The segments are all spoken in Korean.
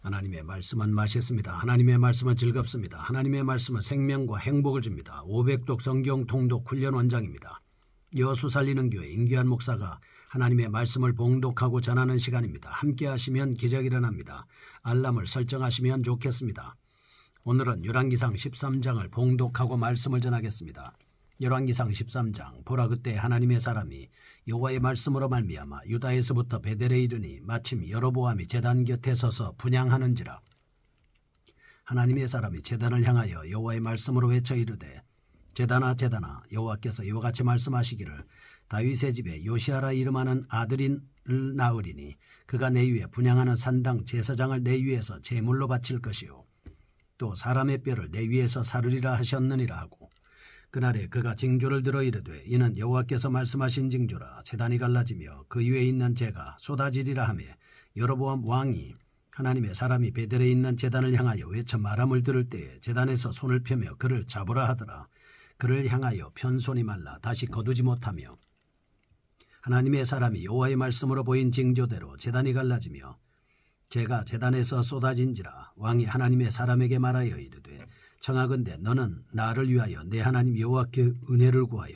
하나님의 말씀은 맛있습니다. 하나님의 말씀은 즐겁습니다. 하나님의 말씀은 생명과 행복을 줍니다. 500독 성경 통독 훈련 원장입니다. 여수 살리는 교회 임기환 목사가 하나님의 말씀을 봉독하고 전하는 시간입니다. 함께 하시면 기적이 일어납니다. 알람을 설정하시면 좋겠습니다. 오늘은 열왕기상 13장을 봉독하고 말씀을 전하겠습니다. 열왕기상 13장. 보라, 그때 하나님의 사람이 여호와의 말씀으로 말미암아 유다에서부터 베델에 이르니 마침 여로보암이 제단 곁에 서서 분향하는지라. 하나님의 사람이 제단을 향하여 여호와의 말씀으로 외쳐 이르되, 제단아 제단아, 여호와께서 이와 같이 말씀하시기를 다윗의 집에 요시아라 이름하는 아들을 낳으리니 그가 내 위에 분향하는 산당 제사장을 내 위에서 제물로 바칠 것이요 또 사람의 뼈를 내 위에서 사르리라 하셨느니라 하고, 그날에 그가 징조를 들어 이르되, 이는 여호와께서 말씀하신 징조라. 제단이 갈라지며 그 위에 있는 재가 쏟아지리라 하며, 여로보암 왕이 하나님의 사람이 베델에 있는 제단을 향하여 외쳐 말함을 들을 때에 제단에서 손을 펴며 그를 잡으라 하더라. 그를 향하여 편손이 말라 다시 거두지 못하며, 하나님의 사람이 여호와의 말씀으로 보인 징조대로 제단이 갈라지며 재가 제단에서 쏟아진지라. 왕이 하나님의 사람에게 말하여 이르되, 청하건대 너는 나를 위하여 내 하나님 여호와께 은혜를 구하여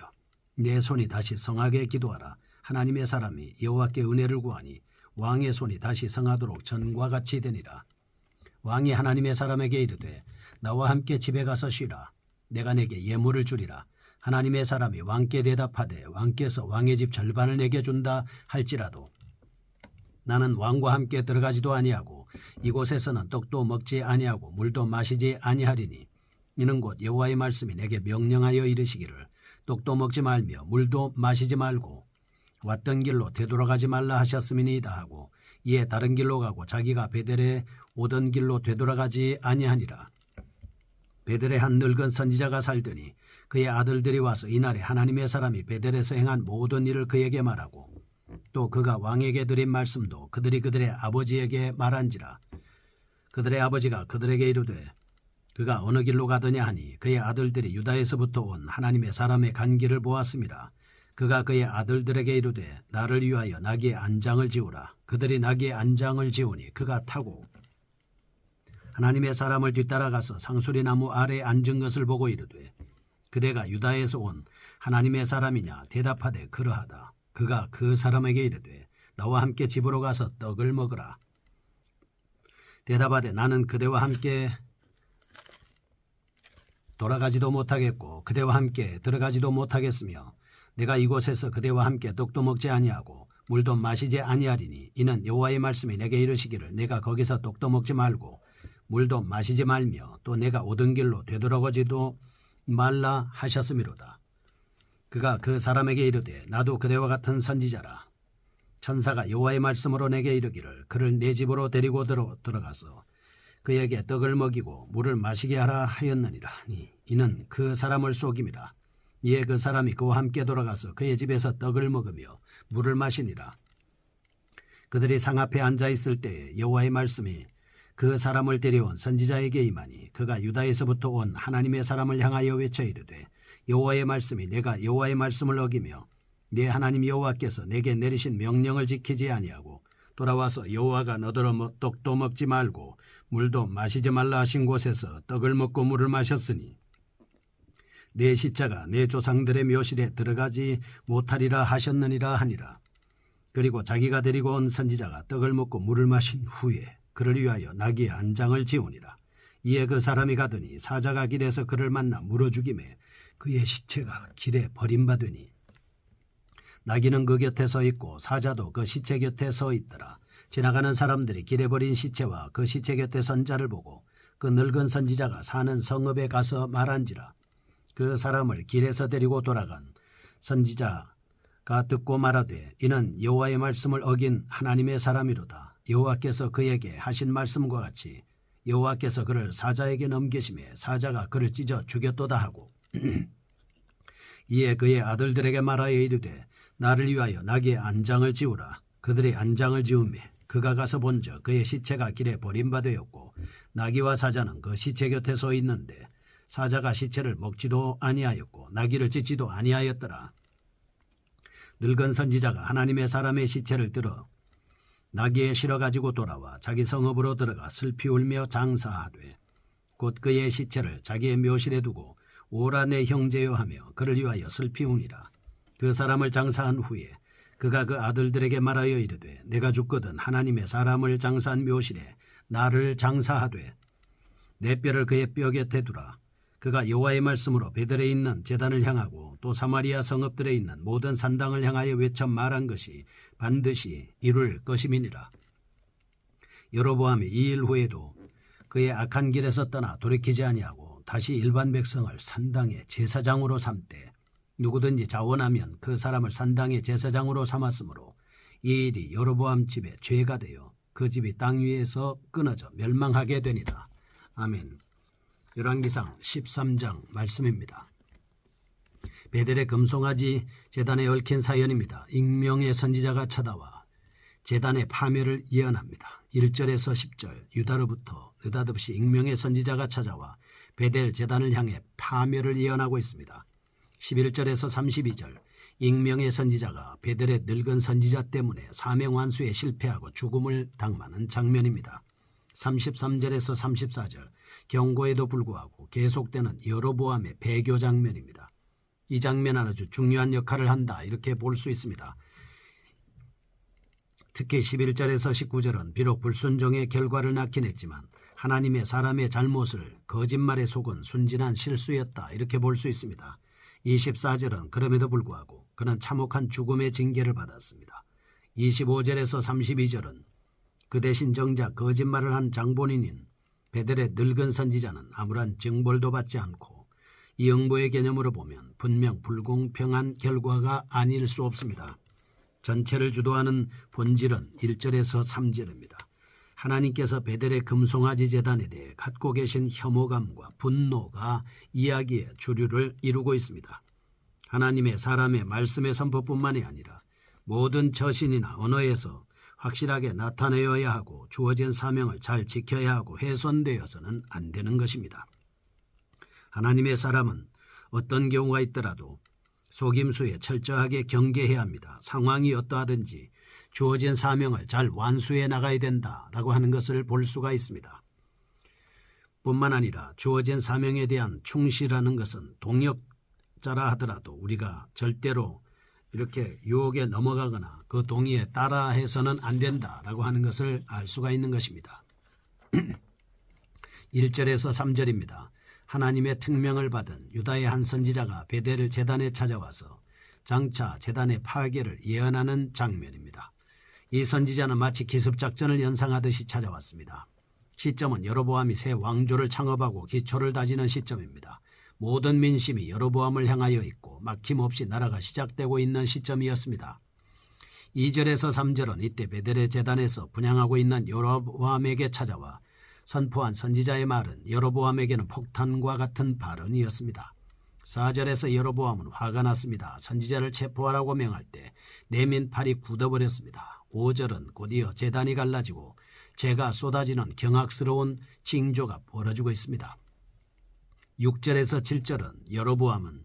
내 손이 다시 성하게 기도하라. 하나님의 사람이 여호와께 은혜를 구하니 왕의 손이 다시 성하도록 전과 같이 되니라. 왕이 하나님의 사람에게 이르되, 나와 함께 집에 가서 쉬라. 내가 내게 예물을 주리라. 하나님의 사람이 왕께 대답하되, 왕께서 왕의 집 절반을 내게 준다 할지라도 나는 왕과 함께 들어가지도 아니하고 이곳에서는 떡도 먹지 아니하고 물도 마시지 아니하리니, 이는 곧 여호와의 말씀이 내게 명령하여 이르시기를 떡도 먹지 말며 물도 마시지 말고 왔던 길로 되돌아가지 말라 하셨음이니이다 하고, 이에 다른 길로 가고 자기가 베델에 오던 길로 되돌아가지 아니하니라. 베델에 한 늙은 선지자가 살더니 그의 아들들이 와서 이날에 하나님의 사람이 베델에서 행한 모든 일을 그에게 말하고, 또 그가 왕에게 드린 말씀도 그들이 그들의 아버지에게 말한지라. 그들의 아버지가 그들에게 이르되, 그가 어느 길로 가더냐 하니, 그의 아들들이 유다에서부터 온 하나님의 사람의 간 길을 보았습니다. 그가 그의 아들들에게 이르되, 나를 위하여 나귀의 안장을 지우라. 그들이 나귀의 안장을 지우니 그가 타고 하나님의 사람을 뒤따라가서 상수리 나무 아래에 앉은 것을 보고 이르되, 그대가 유다에서 온 하나님의 사람이냐? 대답하되 그러하다. 그가 그 사람에게 이르되, 나와 함께 집으로 가서 떡을 먹으라. 대답하되, 나는 그대와 함께 돌아가지도 못하겠고 그대와 함께 들어가지도 못하겠으며 내가 이곳에서 그대와 함께 떡도 먹지 아니하고 물도 마시지 아니하리니, 이는 여호와의 말씀이 내게 이르시기를 내가 거기서 떡도 먹지 말고 물도 마시지 말며 또 내가 오던 길로 되돌아가지도 말라 하셨음이로다. 그가 그 사람에게 이르되, 나도 그대와 같은 선지자라. 천사가 여호와의 말씀으로 내게 이르기를 그를 내 집으로 데리고 들어가서 그에게 떡을 먹이고 물을 마시게 하라 하였느니라. 이는 그 사람을 속임이라. 이에 그 사람이 그와 함께 돌아가서 그의 집에서 떡을 먹으며 물을 마시니라. 그들이 상 앞에 앉아 있을 때에 여호와의 말씀이 그 사람을 데려온 선지자에게 임하니, 그가 유다에서부터 온 하나님의 사람을 향하여 외쳐 이르되, 여호와의 말씀이 내가 여호와의 말씀을 어기며 내 하나님 여호와께서 내게 내리신 명령을 지키지 아니하고 돌아와서 여호와가 너더러 떡도 먹지 말고 물도 마시지 말라 하신 곳에서 떡을 먹고 물을 마셨으니 내 시체가 내 조상들의 묘실에 들어가지 못하리라 하셨느니라 하니라. 그리고 자기가 데리고 온 선지자가 떡을 먹고 물을 마신 후에 그를 위하여 나귀의 안장을 지우니라. 이에 그 사람이 가더니 사자가 길에서 그를 만나 물어 죽이매 그의 시체가 길에 버림받으니, 나귀는 그 곁에 서 있고 사자도 그 시체 곁에 서 있더라. 지나가는 사람들이 길에 버린 시체와 그 시체 곁에 선 자를 보고 그 늙은 선지자가 사는 성읍에 가서 말한지라. 그 사람을 길에서 데리고 돌아간 선지자가 듣고 말하되, 이는 여호와의 말씀을 어긴 하나님의 사람이로다. 여호와께서 그에게 하신 말씀과 같이 여호와께서 그를 사자에게 넘기심에 사자가 그를 찢어 죽였도다 하고, 이에 그의 아들들에게 말하여 이르되, 나를 위하여 나귀의 안장을 지우라. 그들의 안장을 지우매 그가 가서 본즉 그의 시체가 길에 버림받았고 나귀와 사자는 그 시체 곁에 서 있는데, 사자가 시체를 먹지도 아니하였고 나귀를 찢지도 아니하였더라. 늙은 선지자가 하나님의 사람의 시체를 들어 나귀에 실어 가지고 돌아와 자기 성읍으로 들어가 슬피 울며 장사하되 곧 그의 시체를 자기의 묘실에 두고 오라 내 형제여 하며 그를 위하여 슬피 우니라. 그 사람을 장사한 후에 그가 그 아들들에게 말하여 이르되 내가 죽거든 하나님의 사람을 장사한 묘실에 나를 장사하되 내 뼈를 그의 뼈 곁에 두라. 그가 여호와의 말씀으로 베델에 있는 제단을 향하고 또 사마리아 성읍들에 있는 모든 산당을 향하여 외쳐 말한 것이 반드시 이룰 것임이니라. 여로보암이 이 일 후에도 그의 악한 길에서 떠나 돌이키지 아니하고 다시 일반 백성을 산당의 제사장으로 삼되 누구든지 자원하면 그 사람을 산당의 제사장으로 삼았으므로 이 일이 여로보암 집의 죄가 되어 그 집이 땅 위에서 끊어져 멸망하게 되니라. 아멘. 열왕기상 13장 말씀입니다. 베델의 금송아지 제단에 얽힌 사연입니다. 익명의 선지자가 찾아와 제단의 파멸을 예언합니다. 1절에서 10절 유다로부터 느닷없이 익명의 선지자가 찾아와 베델 제단을 향해 파멸을 예언하고 있습니다. 11절에서 32절 익명의 선지자가 베델의 늙은 선지자 때문에 사명 완수에 실패하고 죽음을 당하는 장면입니다. 33절에서 34절 경고에도 불구하고 계속되는 여로보암의 배교 장면입니다. 이 장면은 아주 중요한 역할을 한다 이렇게 볼 수 있습니다. 특히 11절에서 19절은 비록 불순종의 결과를 낳긴 했지만 하나님의 사람의 잘못을 거짓말에 속은 순진한 실수였다 이렇게 볼 수 있습니다. 24절은 그럼에도 불구하고 그는 참혹한 죽음의 징계를 받았습니다. 25절에서 32절은 그 대신 정작 거짓말을 한 장본인인 베델의 늙은 선지자는 아무런 징벌도 받지 않고 이 응보의 개념으로 보면 분명 불공평한 결과가 아닐 수 없습니다. 전체를 주도하는 본질은 1절에서 3절입니다. 하나님께서 베델의 금송아지 제단에 대해 갖고 계신 혐오감과 분노가 이야기의 주류를 이루고 있습니다. 하나님의 사람의 말씀의 선포뿐만이 아니라 모든 처신이나 언어에서 확실하게 나타내어야 하고 주어진 사명을 잘 지켜야 하고 훼손되어서는 안 되는 것입니다. 하나님의 사람은 어떤 경우가 있더라도 속임수에 철저하게 경계해야 합니다. 상황이 어떠하든지 주어진 사명을 잘 완수해 나가야 된다라고 하는 것을 볼 수가 있습니다. 뿐만 아니라 주어진 사명에 대한 충실하는 것은 동역자라 하더라도 우리가 절대로 이렇게 유혹에 넘어가거나 그 동의에 따라해서는 안 된다라고 하는 것을 알 수가 있는 것입니다. 1절에서 3절입니다. 하나님의 특명을 받은 유다의 한 선지자가 베델 제단에 찾아와서 장차 제단의 파괴를 예언하는 장면입니다. 이 선지자는 마치 기습작전을 연상하듯이 찾아왔습니다. 시점은 여로보암이 새 왕조를 창업하고 기초를 다지는 시점입니다. 모든 민심이 여로보암을 향하여 있고 막힘없이 나라가 시작되고 있는 시점이었습니다. 2절에서 3절은 이때 베델의 제단에서 분향하고 있는 여로보암에게 찾아와 선포한 선지자의 말은 여로보암에게는 폭탄과 같은 발언이었습니다. 4절에서 여로보암은 화가 났습니다. 선지자를 체포하라고 명할 때 내민 팔이 굳어버렸습니다. 5절은 곧이어 제단이 갈라지고 재가 쏟아지는 경악스러운 징조가 벌어지고 있습니다. 6절에서 7절은 여로보암은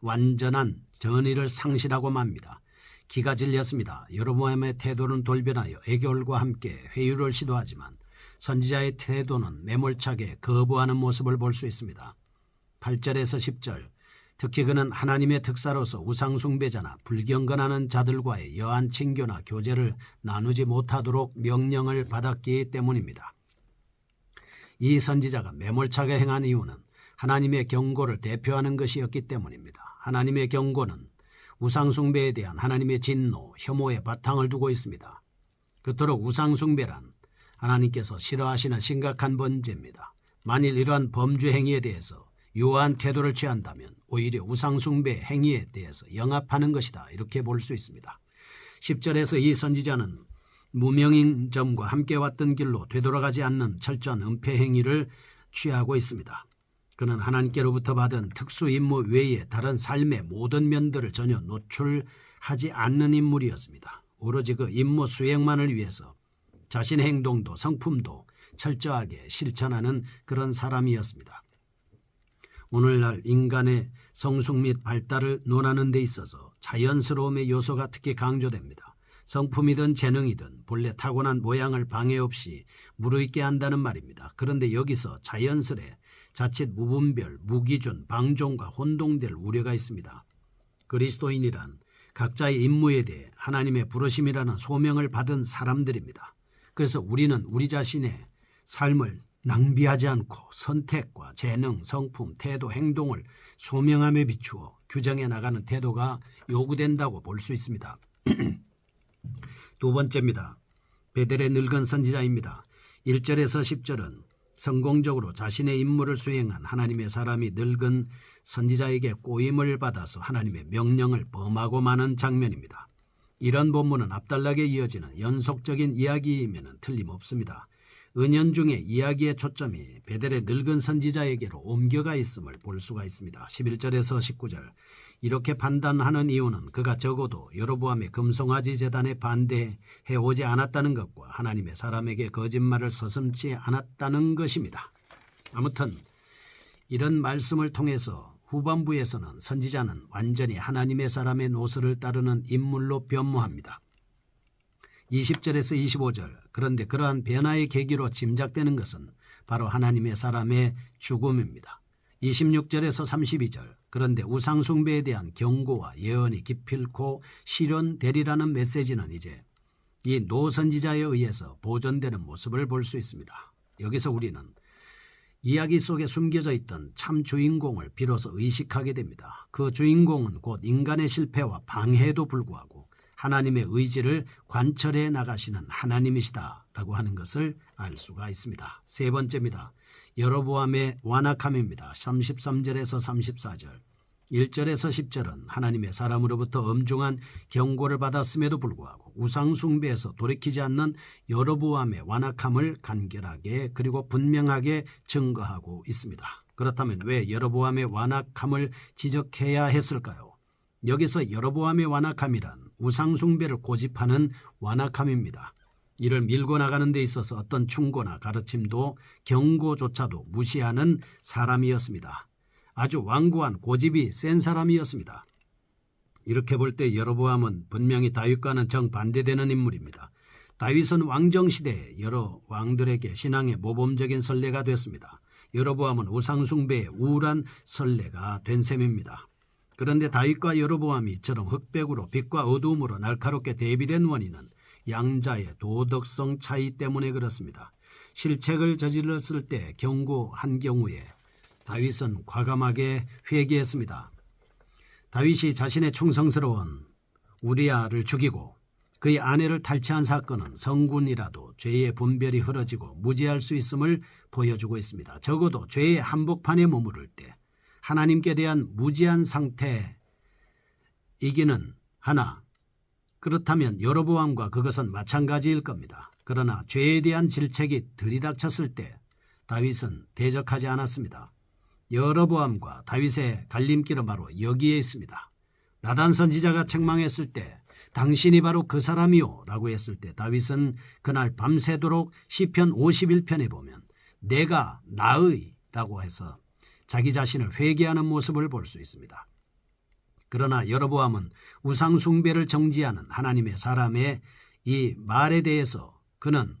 완전한 전의를 상실하고 맙니다. 기가 질렸습니다. 여로보암의 태도는 돌변하여 애결과 함께 회유를 시도하지만 선지자의 태도는 매몰차게 거부하는 모습을 볼 수 있습니다. 8절에서 10절 특히 그는 하나님의 특사로서 우상숭배자나 불경건하는 자들과의 여한 친교나 교제를 나누지 못하도록 명령을 받았기 때문입니다. 이 선지자가 매몰차게 행한 이유는 하나님의 경고를 대표하는 것이었기 때문입니다. 하나님의 경고는 우상숭배에 대한 하나님의 진노, 혐오의 바탕을 두고 있습니다. 그토록 우상숭배란 하나님께서 싫어하시는 심각한 범죄입니다. 만일 이러한 범죄 행위에 대해서 유한 태도를 취한다면 오히려 우상숭배 행위에 대해서 영합하는 것이다 이렇게 볼 수 있습니다. 10절에서 이 선지자는 무명인 점과 함께 왔던 길로 되돌아가지 않는 철저한 은폐 행위를 취하고 있습니다. 그는 하나님께로부터 받은 특수 임무 외에 다른 삶의 모든 면들을 전혀 노출하지 않는 인물이었습니다. 오로지 그 임무 수행만을 위해서 자신의 행동도 성품도 철저하게 실천하는 그런 사람이었습니다. 오늘날 인간의 성숙 및 발달을 논하는 데 있어서 자연스러움의 요소가 특히 강조됩니다. 성품이든 재능이든 본래 타고난 모양을 방해 없이 무르익게 한다는 말입니다. 그런데 여기서 자연스레 자칫 무분별, 무기준, 방종과 혼동될 우려가 있습니다. 그리스도인이란 각자의 임무에 대해 하나님의 부르심이라는 소명을 받은 사람들입니다. 그래서 우리는 우리 자신의 삶을 낭비하지 않고 선택과 재능, 성품, 태도, 행동을 소명함에 비추어 규정해 나가는 태도가 요구된다고 볼 수 있습니다. 두 번째입니다. 베델의 늙은 선지자입니다. 1절에서 10절은 성공적으로 자신의 임무를 수행한 하나님의 사람이 늙은 선지자에게 꼬임을 받아서 하나님의 명령을 범하고 마는 장면입니다. 이런 본문은 앞달락에 이어지는 연속적인 이야기이면 틀림없습니다. 은연중에 이야기의 초점이 베델의 늙은 선지자에게로 옮겨가 있음을 볼 수가 있습니다. 11절에서 19절 이렇게 판단하는 이유는 그가 적어도 여로보암의 금송아지 제단에 반대해 오지 않았다는 것과 하나님의 사람에게 거짓말을 서슴지 않았다는 것입니다. 아무튼 이런 말씀을 통해서 후반부에서는 선지자는 완전히 하나님의 사람의 노선을 따르는 인물로 변모합니다. 20절에서 25절 그런데 그러한 변화의 계기로 짐작되는 것은 바로 하나님의 사람의 죽음입니다. 26절에서 32절 그런데 우상숭배에 대한 경고와 예언이 기필코 실현되리라는 메시지는 이제 이 노선지자에 의해서 보존되는 모습을 볼 수 있습니다. 여기서 우리는 이야기 속에 숨겨져 있던 참 주인공을 비로소 의식하게 됩니다. 그 주인공은 곧 인간의 실패와 방해에도 불구하고 하나님의 의지를 관철해 나가시는 하나님이시다라고 하는 것을 알 수가 있습니다. 세 번째입니다. 여로보암의 완악함입니다. 33절에서 34절 1절에서 10절은 하나님의 사람으로부터 엄중한 경고를 받았음에도 불구하고 우상숭배에서 돌이키지 않는 여로보암의 완악함을 간결하게 그리고 분명하게 증거하고 있습니다. 그렇다면 왜 여로보암의 완악함을 지적해야 했을까요? 여기서 여로보암의 완악함이란 우상숭배를 고집하는 완악함입니다. 이를 밀고 나가는 데 있어서 어떤 충고나 가르침도 경고조차도 무시하는 사람이었습니다. 아주 완고한 고집이 센 사람이었습니다. 이렇게 볼 때 여로보암은 분명히 다윗과는 정반대되는 인물입니다. 다윗은 왕정시대에 여러 왕들에게 신앙의 모범적인 선례가 됐습니다. 여로보암은 우상숭배의 우울한 선례가 된 셈입니다. 그런데 다윗과 여로보암이 이처럼 흑백으로 빛과 어두움으로 날카롭게 대비된 원인은 양자의 도덕성 차이 때문에 그렇습니다. 실책을 저질렀을 때 경고한 경우에 다윗은 과감하게 회개했습니다. 다윗이 자신의 충성스러운 우리아를 죽이고 그의 아내를 탈취한 사건은 성군이라도 죄의 분별이 흐려지고 무지할 수 있음을 보여주고 있습니다. 적어도 죄의 한복판에 머무를 때 하나님께 대한 무지한 상태이기는 하나 그렇다면 여로보암과 그것은 마찬가지일 겁니다. 그러나 죄에 대한 질책이 들이닥쳤을 때 다윗은 대적하지 않았습니다. 여로보암과 다윗의 갈림길은 바로 여기에 있습니다. 나단 선지자가 책망했을 때 당신이 바로 그 사람이요 라고 했을 때 다윗은 그날 밤새도록 시편 51편에 보면 내가 나의 라고 해서 자기 자신을 회개하는 모습을 볼 수 있습니다. 그러나 여로보암은 우상숭배를 정지하는 하나님의 사람의 이 말에 대해서 그는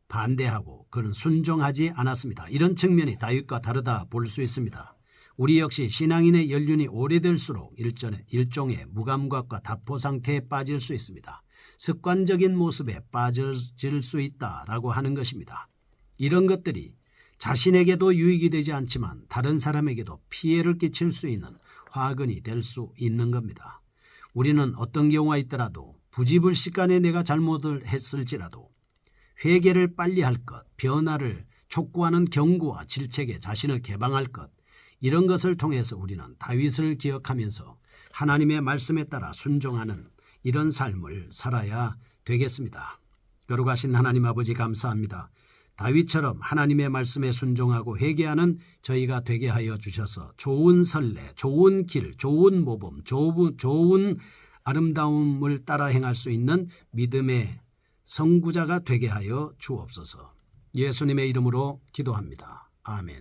반대하고 그는 순종하지 않았습니다. 이런 측면이 다윗과 다르다 볼 수 있습니다. 우리 역시 신앙인의 연륜이 오래될수록 일종의 무감각과 답보 상태에 빠질 수 있습니다. 습관적인 모습에 빠질 수 있다라고 하는 것입니다. 이런 것들이 자신에게도 유익이 되지 않지만 다른 사람에게도 피해를 끼칠 수 있는 화근이 될 수 있는 겁니다. 우리는 어떤 경우가 있더라도 부지불식간에 내가 잘못을 했을지라도 회개를 빨리 할 것, 변화를 촉구하는 경고와 질책에 자신을 개방할 것, 이런 것을 통해서 우리는 다윗을 기억하면서 하나님의 말씀에 따라 순종하는 이런 삶을 살아야 되겠습니다. 거룩하신 하나님 아버지 감사합니다. 다윗처럼 하나님의 말씀에 순종하고 회개하는 저희가 되게 하여 주셔서 좋은 선례, 좋은 길, 좋은 모범, 좋은 아름다움을 따라 행할 수 있는 믿음의 선구자가 되게 하여 주옵소서. 예수님의 이름으로 기도합니다. 아멘.